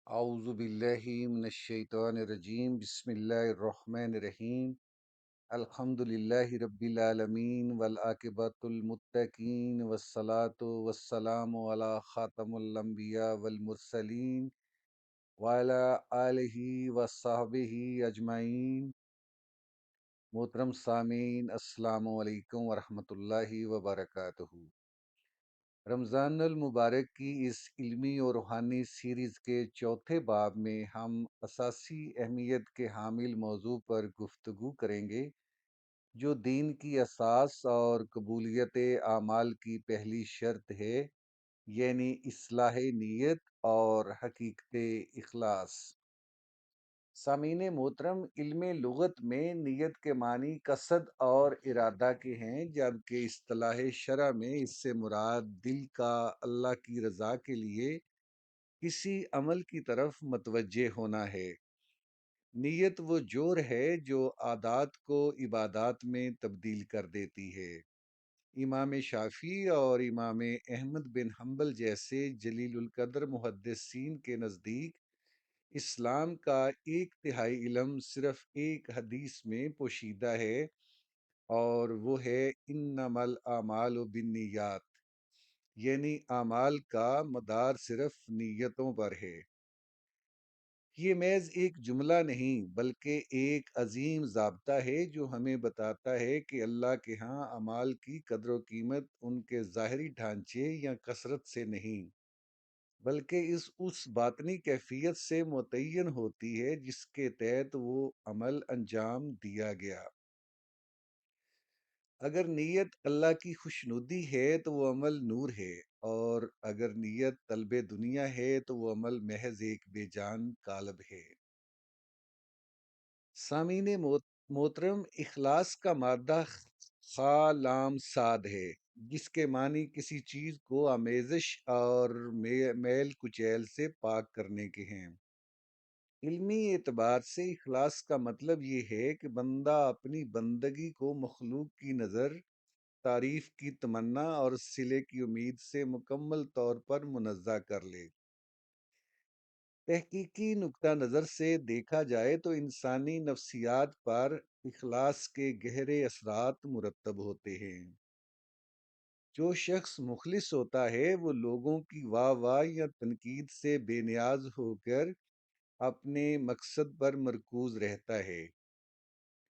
اعوذ باللہ من الشیطان الرجیم بسم اللہ الرحمن الرحیم الحمد للہ رب العالمین والعاقبۃ المتقین والصلاة والسلام علی خاتم الانبیاء والمرسلین وعلی آلہ وصحبہ اجمعین۔ محترم سامعین، السلام علیکم ورحمۃ اللہ وبرکاتہ۔ رمضان المبارک کی اس علمی اور روحانی سیریز کے چوتھے باب میں ہم اساسی اہمیت کے حامل موضوع پر گفتگو کریں گے، جو دین کی اساس اور قبولیت اعمال کی پہلی شرط ہے، یعنی اصلاح نیت اور حقیقت اخلاص۔ سامعین محترم، علم لغت میں نیت کے معنی قصد اور ارادہ کے ہیں، جبکہ اصطلاح شرع میں اس سے مراد دل کا اللہ کی رضا کے لیے کسی عمل کی طرف متوجہ ہونا ہے۔ نیت وہ جوہر ہے جو عادات کو عبادات میں تبدیل کر دیتی ہے۔ امام شافعی اور امام احمد بن حنبل جیسے جلیل القدر محدثین کے نزدیک اسلام کا ایک تہائی علم صرف ایک حدیث میں پوشیدہ ہے، اور وہ ہے انما الاعمال بالنیات، یعنی اعمال کا مدار صرف نیتوں پر ہے۔ یہ محض ایک جملہ نہیں بلکہ ایک عظیم ضابطہ ہے جو ہمیں بتاتا ہے کہ اللہ کے ہاں اعمال کی قدر و قیمت ان کے ظاہری ڈھانچے یا کثرت سے نہیں، بلکہ اس باطنی کیفیت سے متعین ہوتی ہے جس کے تحت وہ عمل انجام دیا گیا۔ اگر نیت اللہ کی خوشنودی ہے تو وہ عمل نور ہے، اور اگر نیت طلب دنیا ہے تو وہ عمل محض ایک بے جان کالب ہے۔ سامعین محترم، اخلاص کا مادہ خا لام صاد ہے، جس کے معنی کسی چیز کو آمیزش اور میل کچیل سے پاک کرنے کے ہیں۔ علمی اعتبار سے اخلاص کا مطلب یہ ہے کہ بندہ اپنی بندگی کو مخلوق کی نظر، تعریف کی تمنا اور صلے کی امید سے مکمل طور پر منزہ کر لے۔ تحقیقی نقطہ نظر سے دیکھا جائے تو انسانی نفسیات پر اخلاص کے گہرے اثرات مرتب ہوتے ہیں۔ جو شخص مخلص ہوتا ہے وہ لوگوں کی واہ واہ یا تنقید سے بے نیاز ہو کر اپنے مقصد پر مرکوز رہتا ہے۔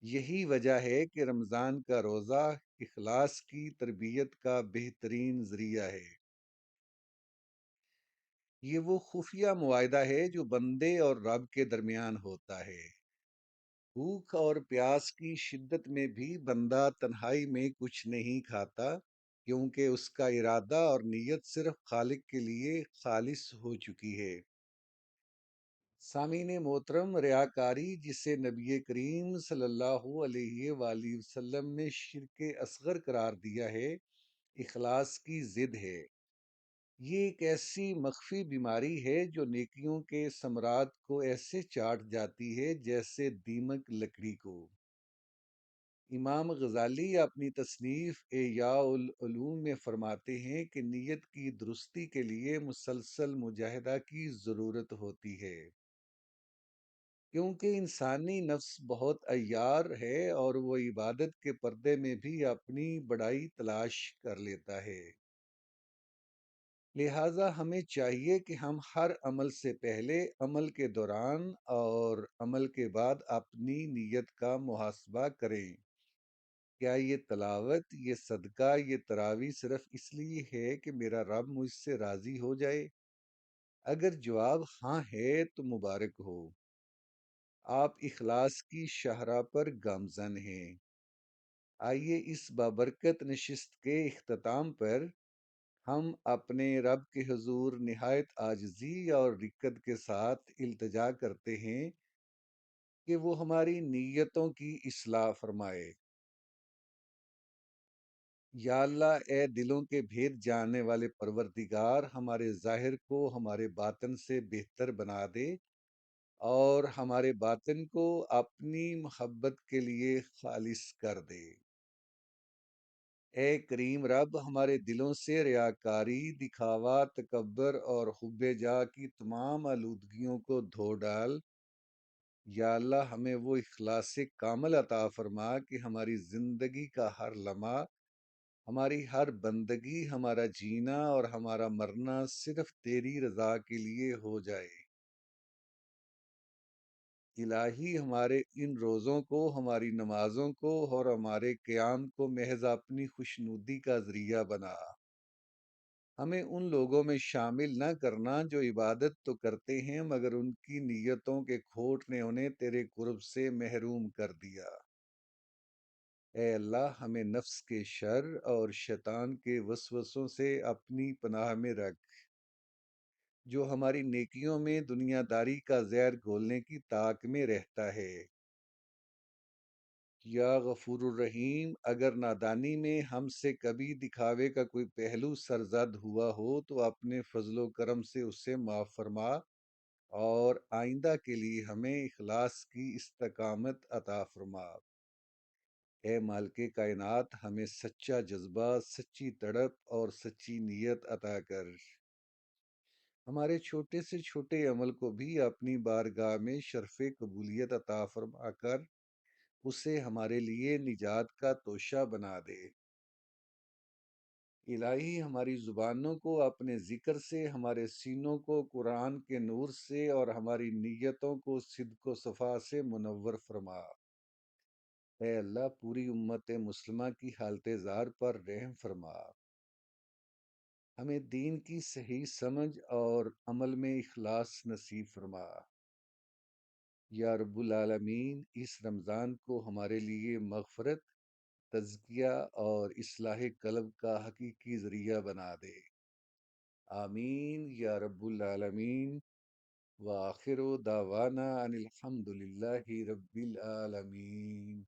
یہی وجہ ہے کہ رمضان کا روزہ اخلاص کی تربیت کا بہترین ذریعہ ہے۔ یہ وہ خفیہ معاہدہ ہے جو بندے اور رب کے درمیان ہوتا ہے۔ بھوک اور پیاس کی شدت میں بھی بندہ تنہائی میں کچھ نہیں کھاتا، کیونکہ اس کا ارادہ اور نیت صرف خالق کے لیے خالص ہو چکی ہے۔ سامعین محترم، ریاکاری جسے نبی کریم صلی اللہ علیہ وآلہ وسلم نے شرک اصغر قرار دیا ہے، اخلاص کی ضد ہے۔ یہ ایک ایسی مخفی بیماری ہے جو نیکیوں کے ثمرات کو ایسے چاٹ جاتی ہے جیسے دیمک لکڑی کو۔ امام غزالی اپنی تصنیف احیاء العلوم میں فرماتے ہیں کہ نیت کی درستی کے لیے مسلسل مجاہدہ کی ضرورت ہوتی ہے، کیونکہ انسانی نفس بہت عیار ہے اور وہ عبادت کے پردے میں بھی اپنی بڑائی تلاش کر لیتا ہے۔ لہٰذا ہمیں چاہیے کہ ہم ہر عمل سے پہلے، عمل کے دوران اور عمل کے بعد اپنی نیت کا محاسبہ کریں۔ کیا یہ تلاوت، یہ صدقہ، یہ تراویح صرف اس لیے ہے کہ میرا رب مجھ سے راضی ہو جائے؟ اگر جواب ہاں ہے تو مبارک ہو، آپ اخلاص کی شاہراہ پر گامزن ہیں۔ آئیے اس بابرکت نشست کے اختتام پر ہم اپنے رب کے حضور نہایت عاجزی اور رقت کے ساتھ التجا کرتے ہیں کہ وہ ہماری نیتوں کی اصلاح فرمائے۔ یا اللہ، اے دلوں کے بھید جاننے والے پروردگار، ہمارے ظاہر کو ہمارے باطن سے بہتر بنا دے اور ہمارے باطن کو اپنی محبت کے لیے خالص کر دے۔ اے کریم رب، ہمارے دلوں سے ریاکاری، دکھاوا، تکبر اور حب جا کی تمام آلودگیوں کو دھو ڈال۔ یا اللہ، ہمیں وہ اخلاص کامل عطا فرما کہ ہماری زندگی کا ہر لمحہ، ہماری ہر بندگی، ہمارا جینا اور ہمارا مرنا صرف تیری رضا کے لیے ہو جائے۔ الہی، ہمارے ان روزوں کو، ہماری نمازوں کو اور ہمارے قیام کو محض اپنی خوشنودی کا ذریعہ بنا۔ ہمیں ان لوگوں میں شامل نہ کرنا جو عبادت تو کرتے ہیں مگر ان کی نیتوں کے کھوٹ نے انہیں تیرے قرب سے محروم کر دیا۔ اے اللہ، ہمیں نفس کے شر اور شیطان کے وسوسوں سے اپنی پناہ میں رکھ، جو ہماری نیکیوں میں دنیا داری کا زہر گھولنے کی طاق میں رہتا ہے۔ یا غفور الرحیم، اگر نادانی میں ہم سے کبھی دکھاوے کا کوئی پہلو سرزد ہوا ہو تو اپنے فضل و کرم سے اسے معاف فرما، اور آئندہ کے لیے ہمیں اخلاص کی استقامت عطا فرما۔ اے مالک کائنات، ہمیں سچا جذبہ، سچی تڑپ اور سچی نیت عطا کر۔ ہمارے چھوٹے سے چھوٹے عمل کو بھی اپنی بارگاہ میں شرف قبولیت عطا فرما کر اسے ہمارے لیے نجات کا توشہ بنا دے۔ الہی، ہماری زبانوں کو اپنے ذکر سے، ہمارے سینوں کو قرآن کے نور سے اور ہماری نیتوں کو صدق و صفا سے منور فرما۔ اے اللہ، پوری امت مسلمہ کی حالت زار پر رحم فرما۔ ہمیں دین کی صحیح سمجھ اور عمل میں اخلاص نصیب فرما۔ یا رب العالمین، اس رمضان کو ہمارے لیے مغفرت، تزکیہ اور اصلاح قلب کا حقیقی ذریعہ بنا دے۔ آمین یا رب العالمین۔ وآخر دعوانا ان الحمد للہ رب العالمین۔